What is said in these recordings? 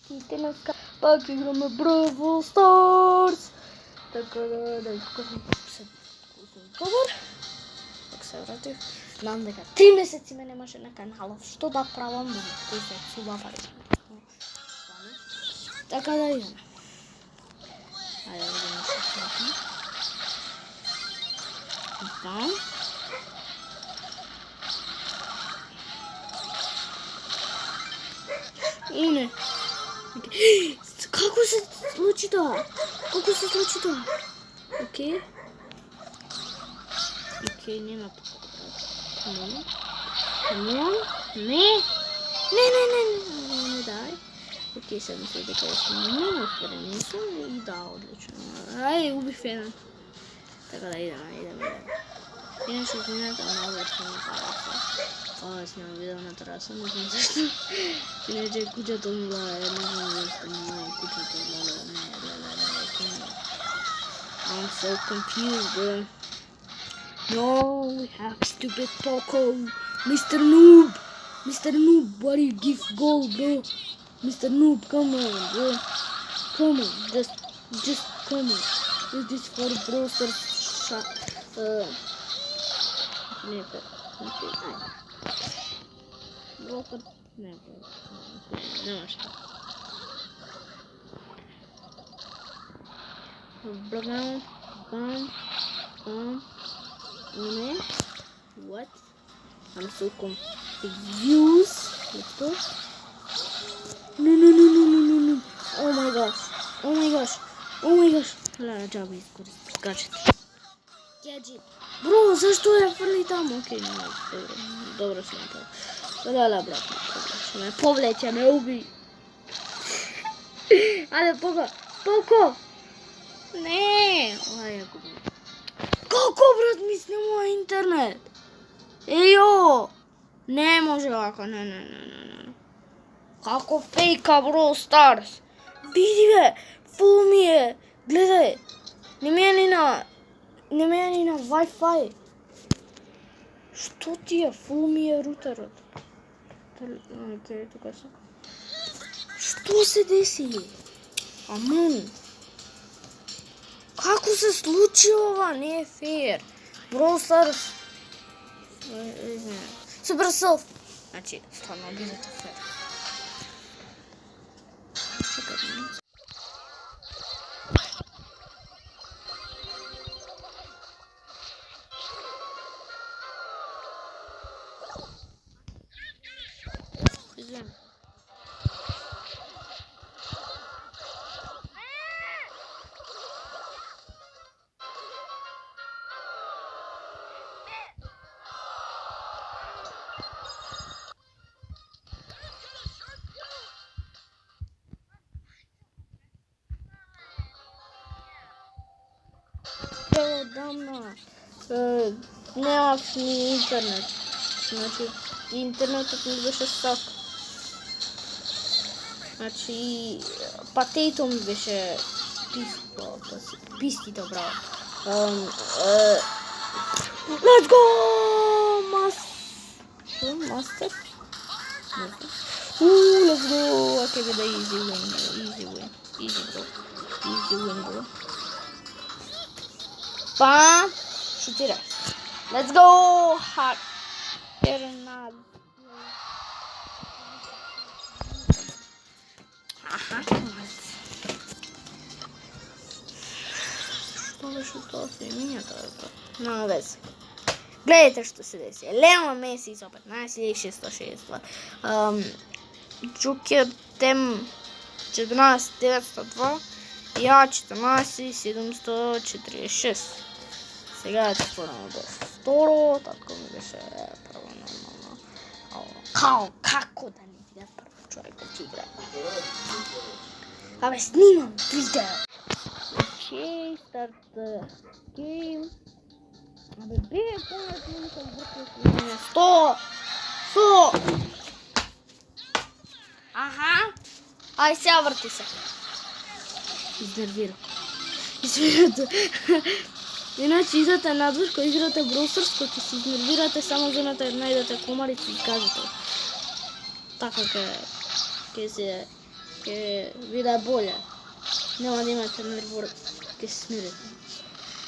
Здравейте, днеска пак играме Brawl Stars. Така да изкъсвам след добър. Така се вратих. Знам дека 3 месеци ме немаше на канала. Што да правам да кој се суба пари. Така да идем. Ајде да видим што сме. Така. Не. Како се случи тоа? Како се случи тоа? Окей. Окей, нема тука. Не, дай. Окей, сега мисля дека сме отворени сум и да, одлично. Ај, убих еден. Така да идеме. Иначе измината много версия на парата. Снимам видео на тераса, не знам защо. Иначе кучето ми гледа, не знам защо, но кучето гледа, не. I'm so confused, bro. No, we have stupid Poco. Mr. Noob, why do you give gold, bro? Mr. Noob, come on, bro. Come on, just come on. Is this for Brawl Stars? Broker, нема што. What? I'm so confused. Let's go. No. Oh my gosh. Hala, джаба изкачат. Гаджет. Бро, защо я фърли там? Окей, добре си направил. Да, брат, ще ме повлече, ме уби. Аде, Поко! Не! Ай, я губим. Како, брат, ми снима интернет? Ејо! Не може вака, не. Како фейка Brawl Stars? Види бе, фул ми е, гледай. Не ми е ни на Wi-Fi. Што ти е? Фул ми е рутерот. Окей, тука са. Што се деси? Амон. Како се случи ова? Не е феер. Brawl Stars. Supercell. Значи, стварно бидете феер. Чекай. Излем. Дамна. Нямах ни интернет. Значи, интернетът ми беше сак. Значи, патейто ми беше пистито, браво. Let's go! Master? Let's go! Okay, with the easy win. Easy win, bro. Bam! Шутира. Let's go! Hard. Пернад. Аха. Што беше тоа фемињата, бе? Нема везе. Гледайте што се деси. Лео Меси со 15.662. Джукер Тем 14.902. Я 14.746. Сега е отворено до второ, така ми беше първо нормално. Како да не видя първо човек да ти играе? Абе, снимам видео! Окей, старт гейм. Абе, помня, че не съм върху 100! Аха! Ай, сега върти се. Изнервира. Иначе идете надвор, кога играте Brawl Stars, като се изнервирате само за едната една идете комарици и кажете. Така ке се Che vida je bolje. Nema da imate nervorke smirite.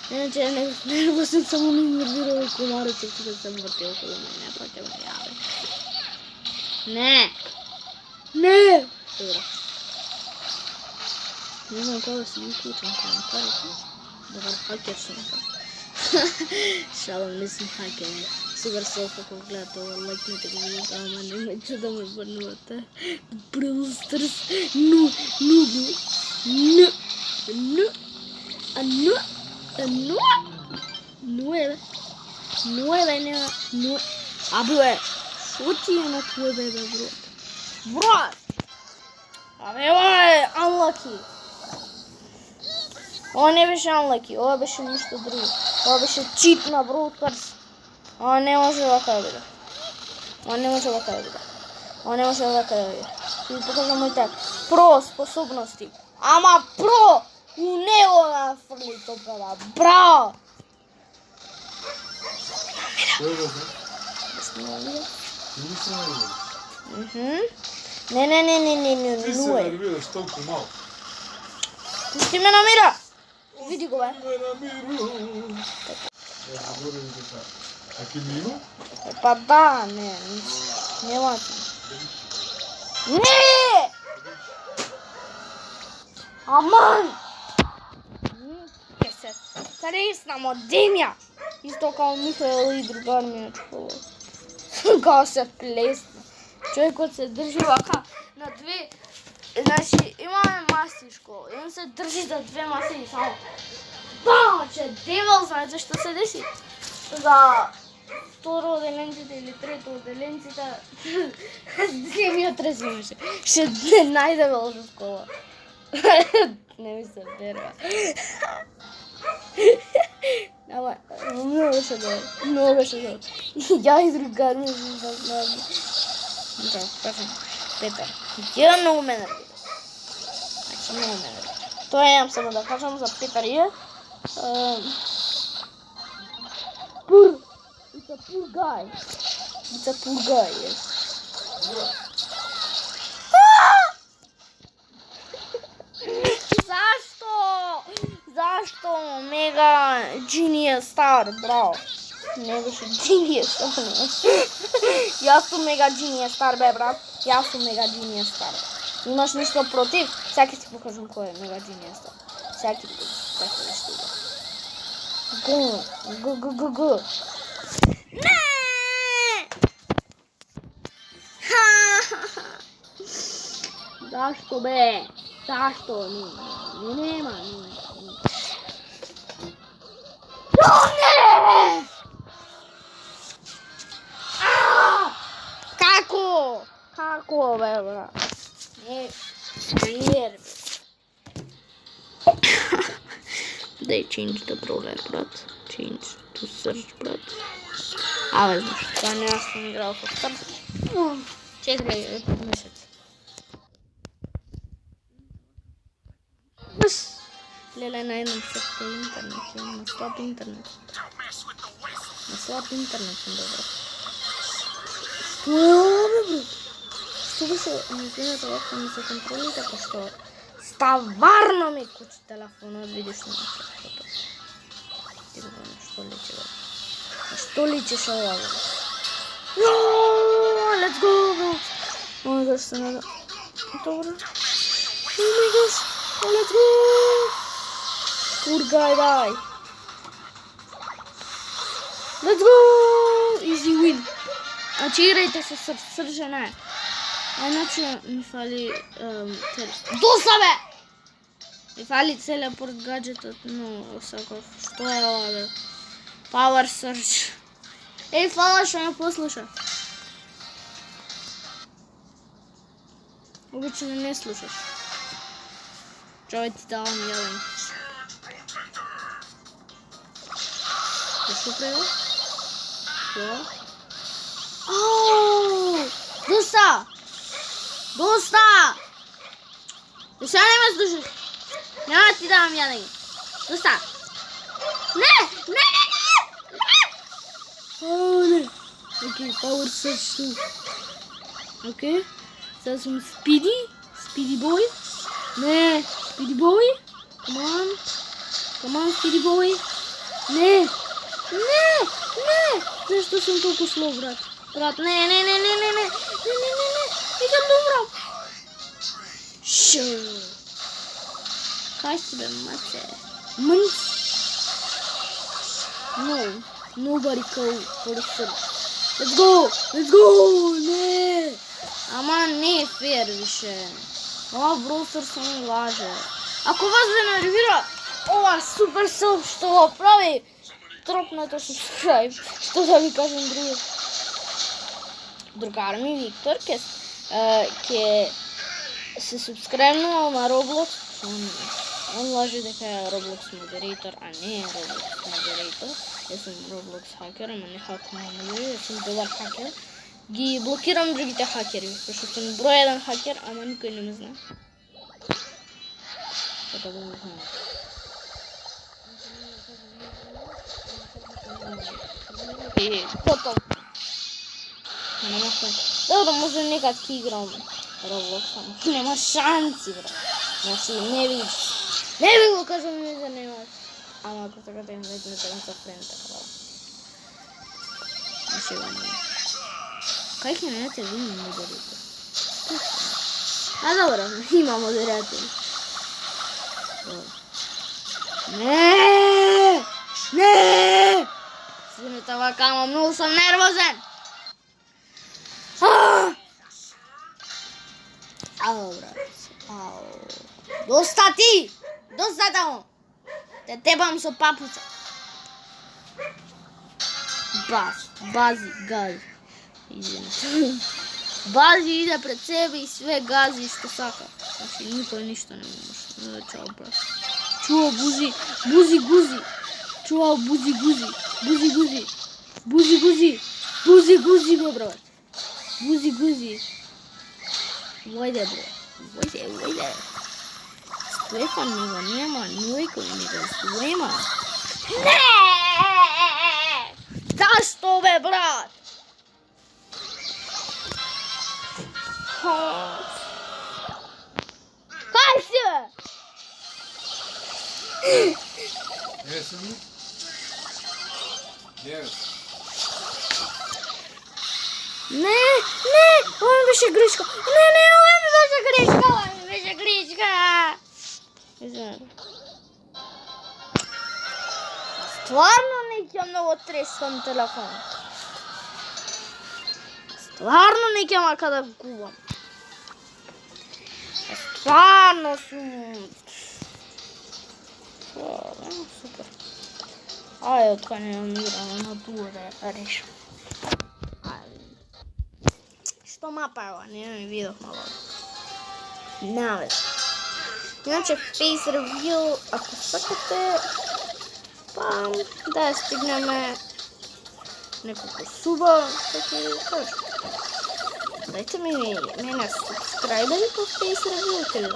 Inače, nervo sam samo nervirao komaraca kada sam vrtio okolo mene, pa te me jave. Ne! Ne! Dobro. Ne znam kada si uključen komentari. Dobar, haker sam to. Šalim, nisam haker. Super self ako gledate ovo, lajknite ga vidjeti, nemojte da me banujete. Brawl Stars, Abue, šuti je na tvoj bebe, brot. A me ovo je unlucky. Ovo ne biše unlucky, ovo biše ništa drugo. Ovo biše cheat na Brawl Stars. Ovo ne može ovakav da bude. Ovo ne može ovakav da bude. Ovo ne može ovakav da bude. I pokažemo i tako. Pro sposobnosti. Ama pro! U nebo na frli topala. Bravo! Ne, Ti se nuje. nerviraš toliko malo. Pusti me na mira! Vidi go, be. A ti mimo? Pa da, ne, nemojte. Ne! Aman! Se tresnamo, dinja! Isto kao Mihael i drugar mi je čulo. Kao se plesne. Čovjek od se drži ovaka na dve, znači imamo mastiško i on se drži za dve masti i samo će devil znate što se desi. Za второ отделенците или трето отделенците не ми отресваше. Ще не найдем от школа. Не ми се верва. Ама, много ще дойде. Много ще дойде. Я и другар ми съм възможно. Да, кажем, Петър. Я много ме нервира. Значи, много ме нервира. Това имам само да кажем за Петър и It's a poor guy. It's a poor guy, yes. Zašto? Zašto? Mega Genius Star, bravo. Ne više Genius Star. Ja sam Mega Genius Star, be, brat. Ja sam Mega Genius Star. Imaš nešto protiv? Всяки ti pokažem ko je Mega Genius Star. Всяки ti pokažem što je. Go. Ne! Zašto be? Zašto? Nema. Ne! Kako? Kako be, bra? Ne, nervi. They change the brawler, brat. Change to search, brat. A znaš, stvarno ja sam igrao po startu. 4 mjeseca. Lele na jednom srcu internetu, na slab internet. Na slab internet sam dobro. Što je ovo, bro? Što bi se, izvinite, ovako mi se kontroli tako što stvarno mi kući telefona vidiš na foto. Ti gledam, što liče ovo? Što ličeš ovo? Let's go, bro! Oh my gosh, se ne da. Dobro. Oh my gosh, let's go! Poor guy, die. Let's go! Easy win. Znači igrajte se sržene. A inače mi fali dosta me! Mi fali teleport gadgetot, no, всяков. Što je ovo? Power search. Ej, hvala što me posluša. Obično ne slušaš. Čovjek ti davam jelen. Što prema? Što? Oooo! Dosta! Dosta! Dosta nema slušaš. Nema ti davam jelen. Dosta! Ne! Oh, ne. Ok, power search tu. Ok. Sad sam Speedy boy? Ne, Speedy boy? Come on. Come on, Speedy boy. Ne. Ne. Ne. Zašto sam toliko slov, brat? Brat, ne. Idem da umram. Sure. Kaj si be, mace? Mnc. No. Nobody go for the film. Let's go. Ne. Ama ne fair više. Ova browser samo laže. Ako vas ne nervira ova super saopštava pravi, tropnete subscribe. Što da vi kažem drugar mi Viktor, ki se subscribe-nul na Roblox. On laže дека е Roblox moderator, a ne je Roblox moderator. Jaz sam Roblox haker, ама не хаквам moderator, jaz sam dobar haker. Ги блокирам другите хакери, защото съм брой един хакер, ама никой не ме знае. Така да ме знае. Потом. Нема шанси. Добре, може некад ки играм Roblox, ама нема шанси, брат. Значи не ви го казвам, не занимаваш. Ама ако така да им ведем да не са френи така. Не ще го имам. Как не те видим модератор? А добре, има модератор. Не! Свине това кама, много съм нервозен! Добре. Доста ти! Доста тамо! Те тебам со папуца. Бази, гази. Бази иде пред себе и све гази што сака. Значи никој ништо не може. Чао, брат. Чуо, бузи, гузи. Чуо, бузи, гузи. Бузи, гузи, бе, брат. Бузи, гузи. Войде, бре. Войде. Стефан него нема, никој не го слема. Не! Зашто, бе, брат? Kaj si? Jesam? Yes. Ne, ovo mi više griška. Ne, ovo mi više griška. Stvarno nekem mnogo treskam telefon. Stvarno nekem kada gubam. Stvarno su... Super. Ajde, od ne namiramo na tu da rešim. Što mapa je ova? Ne vidio malo. Navez. Inače, face review, ako sakate, pa da stigneme nekoliko suba, tako kažu. Dajte mi mene subscribe-ali po face review ili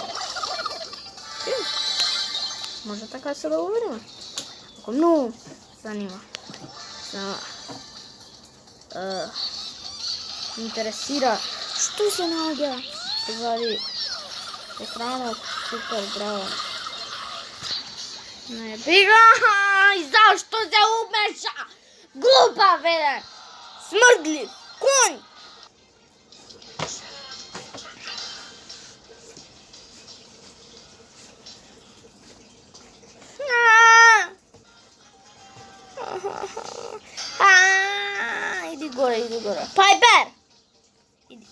može tako se dogovorimo. Ako no, zanima. Interesira što se nađe pozadi ekrana, super, bravo. Ne biga, i zašto se umeša? Glupa vede, smrdljiv, konj. Idi gore. Piper! Idi.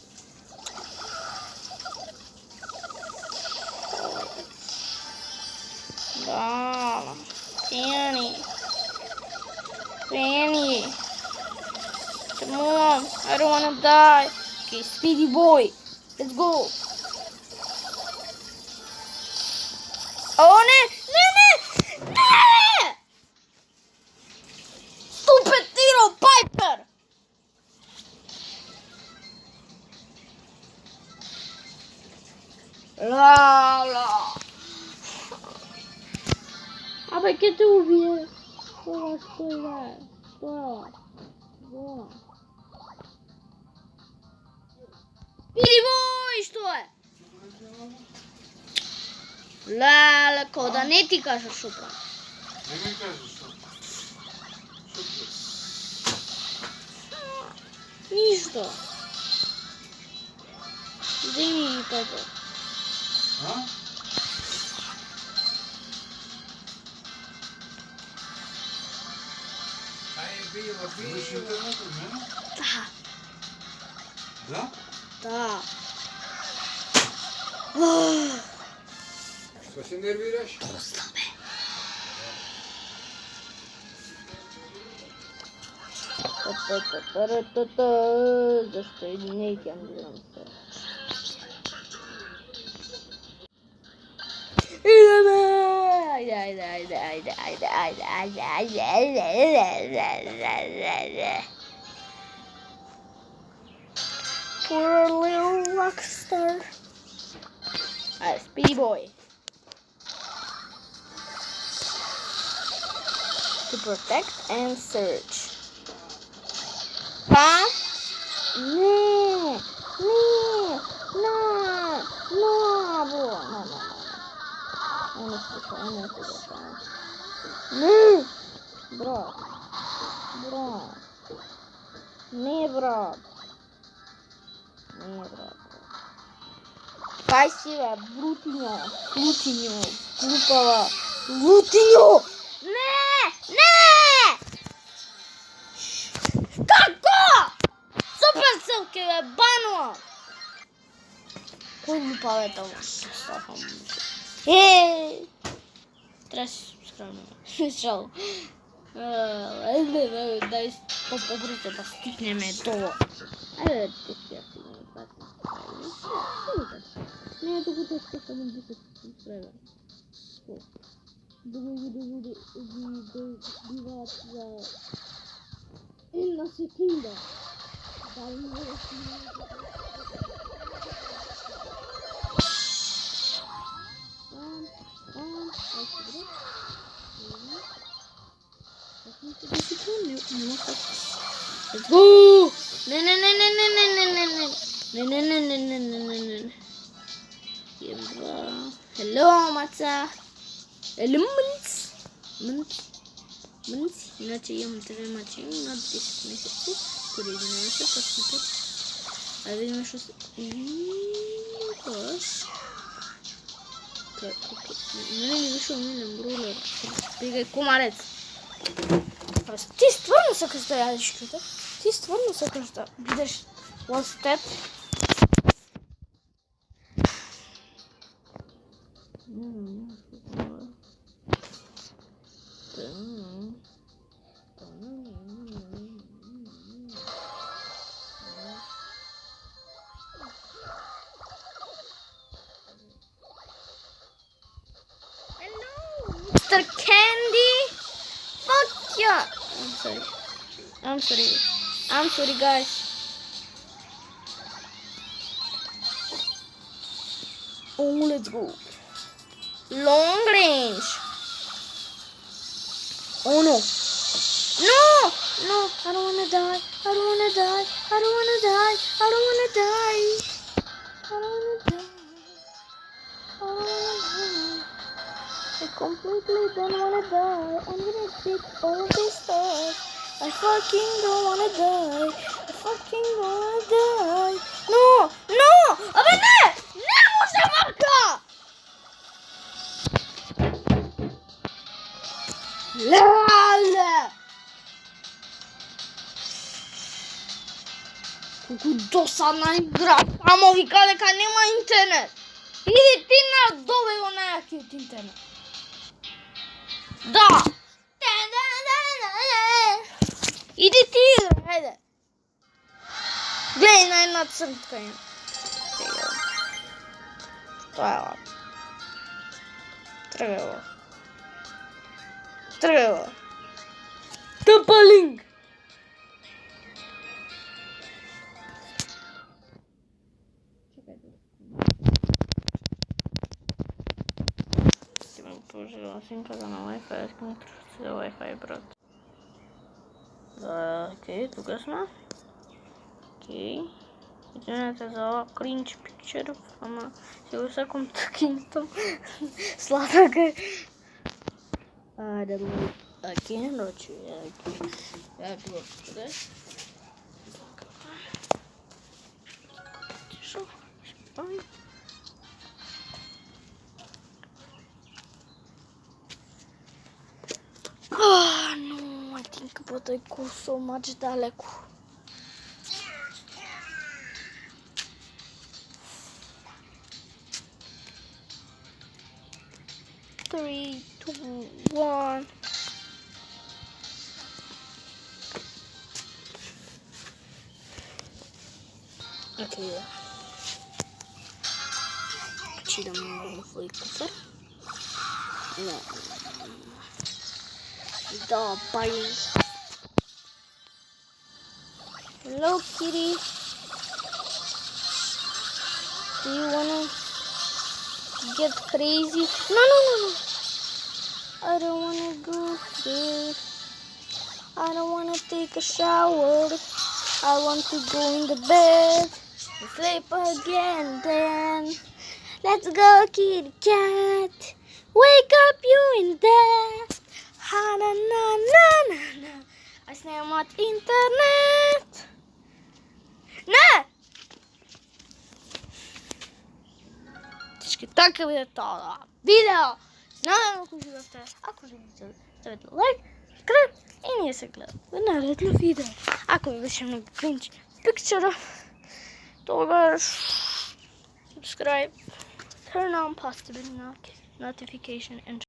Da, Fanny. Come on, I don't wanna die. Okay, Speedy boy, let's go. Oh, ne! Stupid little Piper! La. Абе, ке те убие? Что е? Что? Speedy boy, что е? Lele, kao da ne ti kažeš šupra. Ne mi kažeš što? Šuplje. Ništa. Daj mi Pepe. A? Kaj je bilo, Imaš internet od mene? Da. Da? Da. Što se nerviraš? Pusta me. Zašto ne idem se. Ideme! Ajde. Poor little rockstar. Speedy boy. To protect and search. Pa? Ne, bro. Ajmo slušaj. Ne, brat. Ne, brat. Kaj si ve, brutinjo, glupava, lutinjo! Ne! Kako? Super sam ke ve, bano! Koj glupave tamo? Treba si skrano. Daj pobrzo da stikne me to. Ajde, ti si ja sigurno pratim. Ne, dok to što samo 10 svega. Bude bivat za jedna sekunda. Da li mogu Let's go! Ne. Hello, maca. Hello, Mânți. Inače imam 3 mačine na 10 mjesecu. Kod jedine se pa super. A vidimo što se... Mene mi više omiljam bruler. Pigaj kumarec. Ti stvarno sa krsta radiš kruta? Ti stvarno sa krsta ideš one step? Mr. Candy? Fuck yeah! I'm sorry guys. Oh, let's go. Long range. Oh no. No, I don't wanna die. I completely don't wanna die. I'm gonna take all of this stuff. I fucking don't wanna die. No! Abia ne! Ne muszę marka! Lale! Cu dosadna igra. Amovi care ca nema internet. Idi ti na dove ona jaký internet. Da! Idi ti, hajde. Gledaj na jedna crtka ima. To je ovo. Trgaj ovo. Topaling! Požela sam kada na Wi-Fi, ja sam utrošiti za Wi-Fi, brat. Okej, tu ga smo. Okej. Извинете за кринч пикчеров, ама ще го всяком такинто. Сладък е. Да го кинем ночи. Я това къде? Тишо. Шпай. No, I think but I go so much далеко. Three, two, one. Okay. Ci dam свой кусок. No. Да, парень. Hello, kitty. Do you wanna get crazy? No. I don't wanna go there. I don't wanna take a shower. I want to go in the bed and sleep again then. Let's go, kitty cat. Wake up, you in there. Ha na na na na na. I snimat internet. Не! Всички така ви е това видео. Знам, ако живете. Ако живете, ставете лайк, кръг и ние се гледаме на редно видео. Ако ви беше много кринч пикчера, тогава subscribe, turn on post notification and